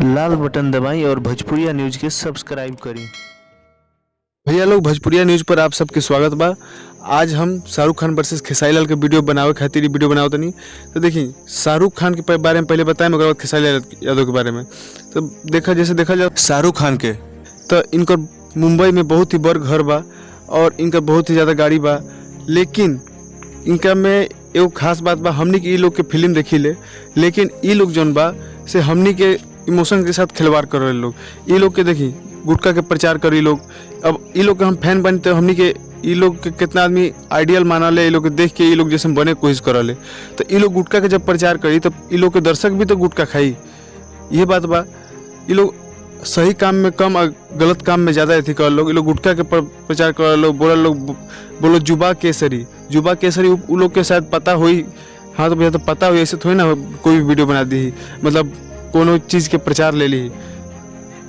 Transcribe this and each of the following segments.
लाल button दबाएं और भोजपुरिया न्यूज के सब्सक्राइब करें। भैया लोग, भोजपुरिया न्यूज़ पर आप सबके स्वागत बा। आज हम शाहरुख खान वर्सेस खेसारी लाल के वीडियो बनावे खातिर वीडियो बनावत तनी। तो देखिए, शाहरुख खान के बारे में पहले बताएं, मगर बाद खेसारी लाल यादव के बारे में। तो देखा जाए शाहरुख खान के, तो इनकर मुंबई में बहुत ही बड़ घर बा और इनका बहुत ही ज़्यादा गाड़ी बा। लेकिन इनका में एगो खास बात बा, हमनी के ई लोग के फिल्म देखी ले, लेकिन ई लोग जौन बा से हमनी के इमोशन के साथ खिलवाड़ कर रहे लोग। ई लोग के देखी गुटखा के प्रचार करी लोग। अब ई लोग के हम फैन बनी तो हमनी के ई लोग के कितना आदमी आइडियल माना ले, ई लोग के देख के ई लोग जैसे बने कोशिश कर ले। तो ई लोग गुटखा के जब प्रचार करी तो ई लोग के दर्शक भी तो गुटखा खाई। ये बात बा, ई लोग सही काम में कम और गलत काम में ज़्यादा अथी कर लोग। ये लोग गुटखा के प्रचार कर लोग, बोलो जुबा केसरी उ लोग के शायद पता हुई। हाँ, तो भैया तो पता हुई, ऐसे थोड़ी ना कोई भी वीडियो बना दी, मतलब कोनो चीज़ के प्रचार ले ली।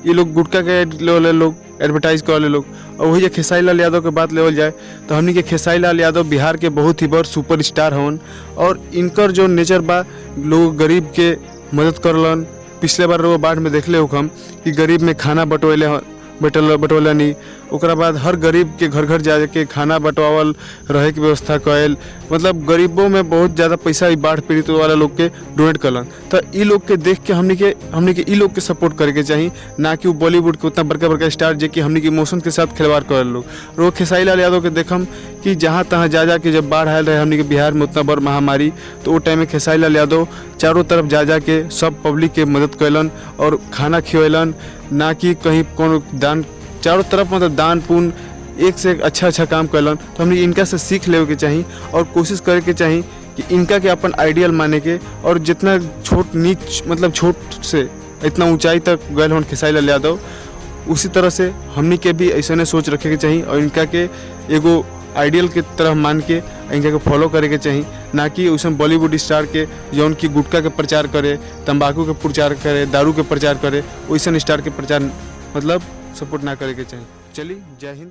ये लोग गुटखा के ले लोग एडवर्टाइज कर ले लोग। और वही खेसारी लाल यादव के बात लेवल जाए तो हमनी के खेसारी लाल यादव बिहार के बहुत ही बड़ सुपर स्टार हवन। और इनकर जो नेचर बा, लोग गरीब के मदद करलन। पिछले बार वो बाढ़ में देखले हो हम कि गरीब में खाना बटोलनी। ओकरा बाद हर गरीब के घर घर जाके खाना बंटवावल, रहे की व्यवस्था कैल। मतलब गरीबों में बहुत ज़्यादा पैसा बाढ़ पीड़ित वाला लोग के डोनेट करलन। तो ई लोग के देख के हमनी के ई लोग के सपोर्ट करे के चाहिए, ना कि वो बॉलीवुड के उतना बड़का स्टार जे कि हमनी के इमोशन के साथ खिलवाड़ कर लोग। और वो खेसारी लाल यादव के देखम कि जहाँ तहाँ जा के जब बाढ़ आयल रहे हमनी के बिहार में उतना बड़ महामारी, तो वो टाइम में खेसारी लाल यादव चारों तरफ जा के सब पब्लिक के मदद कैलन और खाना खियलन, ना कि कहीं कोनो दान। चारों तरफ मतलब दान पुण्य एक से एक अच्छा काम कैलन। तो हमने इनका से सीख लेवे के चाहिए और कोशिश करे के चाहिए कि इनका के अपन आइडियल माने के। और जितना छोट नीच मतलब छोट से इतना ऊंचाई तक गए हों खेसारी लाल यादव, उसी तरह से हमनी के भी ऐसा सोच रखे के चाहिए और इनका के एगो आइडियल के तरह मान के इनका के फॉलो करे के चाहिए, ना कि उसमें बॉलीवुड स्टार के जौन की गुटखा के प्रचार करे, तंबाकू के प्रचार करे, दारू के प्रचार करे, वैसा स्टार के प्रचार मतलब सपोर्ट ना करे के चाहिए। चलिए, जय हिंद।